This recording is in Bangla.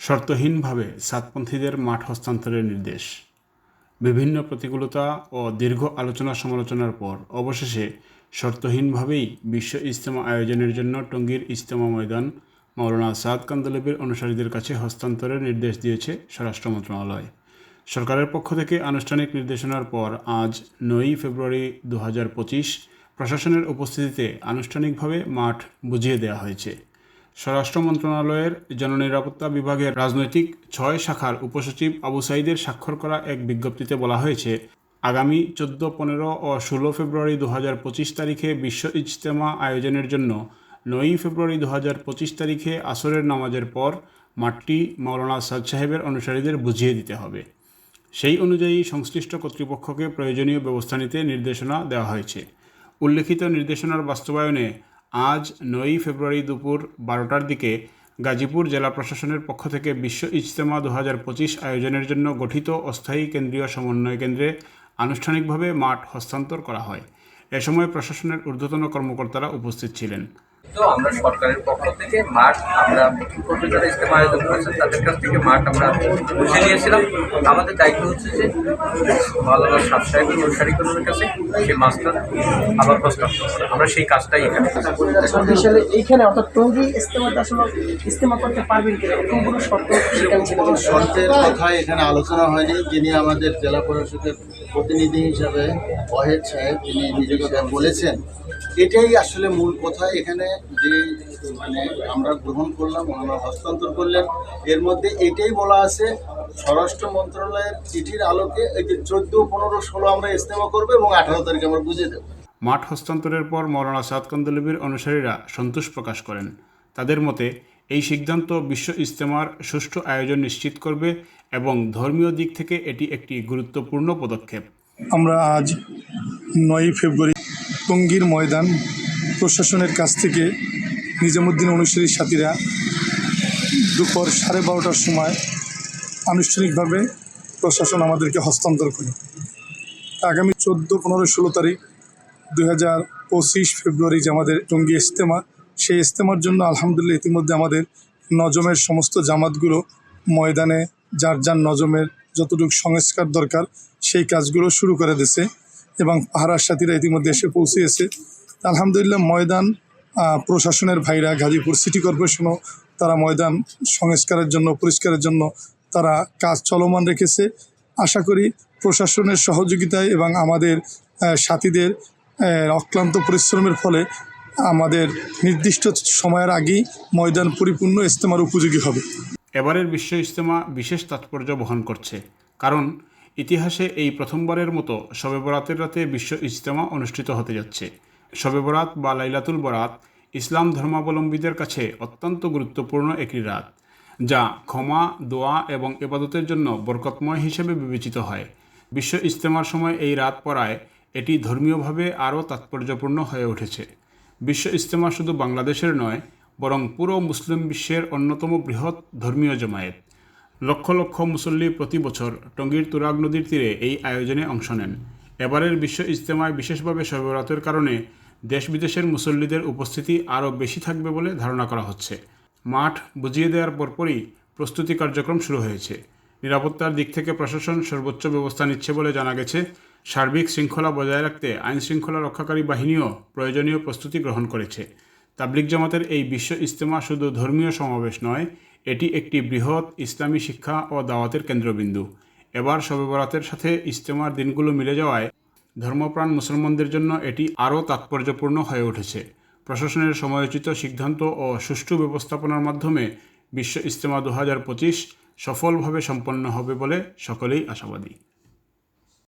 শর্তহীনভাবে সাতপন্থীদের মাঠ হস্তান্তরের নির্দেশ। বিভিন্ন প্রতিকূলতা ও দীর্ঘ আলোচনা সমালোচনার পর অবশেষে শর্তহীনভাবেই বিশ্ব ইজতেমা আয়োজনের জন্য টঙ্গীর ইজতেমা ময়দান মাওলানা সাদ কান্দলবির অনুসারীদের কাছে হস্তান্তরের নির্দেশ দিয়েছে স্বরাষ্ট্র মন্ত্রণালয়। সরকারের পক্ষ থেকে আনুষ্ঠানিক নির্দেশনার পর আজ 9 ফেব্রুয়ারি 2025 প্রশাসনের উপস্থিতিতে আনুষ্ঠানিকভাবে মাঠ বুঝিয়ে দেওয়া হয়েছে। স্বরাষ্ট্র মন্ত্রণালয়ের জননিরাপত্তা বিভাগের রাজনৈতিক 6 শাখার উপসচিব আবু সাইদের স্বাক্ষর করা এক বিজ্ঞপ্তিতে বলা হয়েছে, আগামী 14, 15 ও 16 ফেব্রুয়ারি 2025 তারিখে বিশ্ব ইজতেমা আয়োজনের জন্য 9 ফেব্রুয়ারি 2025 তারিখে আসরের নামাজের পর মাঠটি মাওলানা সাদ সাহেবের অনুসারীদের বুঝিয়ে দিতে হবে। সেই অনুযায়ী সংশ্লিষ্ট কর্তৃপক্ষকে প্রয়োজনীয় ব্যবস্থা নিতে নির্দেশনা দেওয়া হয়েছে। উল্লেখিত নির্দেশনার বাস্তবায়নে আজ 9 ফেব্রুয়ারি দুপুর 12টার দিকে গাজীপুর জেলা প্রশাসনের পক্ষ থেকে বিশ্ব ইজতেমা 2025 আয়োজনের জন্য গঠিত অস্থায়ী কেন্দ্রীয় সমন্বয় কেন্দ্রে আনুষ্ঠানিকভাবে মাঠ হস্তান্তর করা হয়। এ সময় প্রশাসনের ঊর্ধ্বতন কর্মকর্তারা উপস্থিত ছিলেন। তো আমরা সরকারের পক্ষ থেকে মাঠ আমরা পূর্বে যারা ইজতেমা আয়োজন করেছেন তাদের কাছ থেকে মাঠ আমরা বুঝে নিয়েছিলাম। আমাদের দায়িত্ব হচ্ছে যে মাওলানা সাদ সাহেবের অনুসারীগুলোর কাছে সেই মাছটা আবার প্রস্তাব আমরা সেই কাজটাই এখানে এইখানে অর্থাৎ টঙ্গী ইজতেমাতে আসলে ইজতেমা করতে পারবেন কিনা কোনো শর্ত সেখানে ছিল? শর্তের কথা এখানে আলোচনা হয়নি। যিনি আমাদের জেলা প্রশাসকের প্রতিনিধি হিসাবে ওয়াহেদ সাহেব তিনি নিজেকে বলেছেন, এটাই আসলে মূল কথা। এখানে যে আমরা গ্রহণ করলাম, আমরা হস্তান্তর করলেন, এর মধ্যে এটাই বলা আছে স্বরাষ্ট্র মন্ত্রণালয়ের চিঠির আলোকে এই যে 14, 15, 16 আমরা ইজতেমা করবো এবং 18 তারিখে আমরা বুঝে দেব। মাঠ হস্তান্তরের পর মাওলানা সাদ কান্দলবির অনুসারীরা সন্তোষ প্রকাশ করেন। তাদের মতে এই সিদ্ধান্ত বিশ্ব ইজতেমার সুষ্ঠু আয়োজন নিশ্চিত করবে এবং ধর্মীয় দিক থেকে এটি একটি গুরুত্বপূর্ণ পদক্ষেপ। আমরা আজ 9 ফেব্রুয়ারি টঙ্গীর ময়দান প্রশাসনের কাছ থেকে নিজামুদ্দিন অনুসারী সাথীরা দুপুর 12:30টার সময় আনুষ্ঠানিকভাবে প্রশাসন আমাদেরকে হস্তান্তর করে। আগামী 14, 15, 16 তারিখ 2025 ফেব্রুয়ারি যে আমাদের টঙ্গী ইজতেমা, সেই ইজতেমার জন্য আলহামদুলিল্লাহ ইতিমধ্যে আমাদের নজমের সমস্ত জামাতগুলো ময়দানে যার যার নজমের যতটুকু সংস্কার দরকার সেই কাজগুলো শুরু করে দিয়েছে এবং পাহারার সাথীরা ইতিমধ্যে এসে পৌঁছেছে। আলহামদুলিল্লাহ ময়দান প্রশাসনের ভাইরা, গাজীপুর সিটি কর্পোরেশনও তারা ময়দান সংস্কারের জন্য, পরিষ্কারের জন্য তারা কাজ চলমান রেখেছে। আশা করি প্রশাসনের সহযোগিতায় এবং আমাদের সাথীদের অক্লান্ত পরিশ্রমের ফলে আমাদের নির্দিষ্ট সময়ের আগেই ময়দান পরিপূর্ণ ইজতেমার উপযোগী হবে। এবারের বিশ্ব ইজতেমা বিশেষ তাৎপর্য বহন করছে, কারণ ইতিহাসে এই প্রথমবারের মতো শবে বরাতের রাতে বিশ্ব ইজতেমা অনুষ্ঠিত হতে যাচ্ছে। শবে বরাত বা লাইলাতুল বরাত ইসলাম ধর্মাবলম্বীদের কাছে অত্যন্ত গুরুত্বপূর্ণ একটি রাত, যা ক্ষমা, দোয়া এবং ইবাদতের জন্য বরকতময় হিসেবে বিবেচিত হয়। বিশ্ব ইজতেমার সময় এই রাত পড়ায় এটি ধর্মীয়ভাবে আরও তাৎপর্যপূর্ণ হয়ে উঠেছে। বিশ্ব ইজতেমা শুধু বাংলাদেশের নয়, বরং পুরো মুসলিম বিশ্বের অন্যতম বৃহৎ ধর্মীয় জমায়েত। লক্ষ লক্ষ মুসল্লি প্রতি বছর টঙ্গীর তুরাগ নদীর তীরে এই আয়োজনে অংশ নেন। এবারের বিশ্ব ইজতেমায় বিশেষভাবে শবে বরাতের কারণে দেশ বিদেশের মুসল্লিদের উপস্থিতি আরও বেশি থাকবে বলে ধারণা করা হচ্ছে। মাঠ বুঝিয়ে দেওয়ার পরপরই প্রস্তুতি কার্যক্রম শুরু হয়েছে। নিরাপত্তার দিক থেকে প্রশাসন সর্বোচ্চ ব্যবস্থা নিচ্ছে বলে জানা গেছে। সার্বিক শৃঙ্খলা বজায় রাখতে আইন শৃঙ্খলা রক্ষাকারী বাহিনীও প্রয়োজনীয় প্রস্তুতি গ্রহণ করেছে। তাবলিগ জামাতের এই বিশ্ব ইজতেমা শুধু ধর্মীয় সমাবেশ নয়, এটি একটি বৃহৎ ইসলামী শিক্ষা ও দাওয়াতের কেন্দ্রবিন্দু। এবার শবে বরাতের সাথে ইজতেমার দিনগুলো মিলে যাওয়ায় ধর্মপ্রাণ মুসলমানদের জন্য এটি আরও তাৎপর্যপূর্ণ হয়ে উঠেছে। প্রশাসনের সময়োচিত সিদ্ধান্ত ও সুষ্ঠু ব্যবস্থাপনার মাধ্যমে বিশ্ব ইজতেমা 2025 সফলভাবে সম্পন্ন হবে বলে সকলেই আশাবাদী।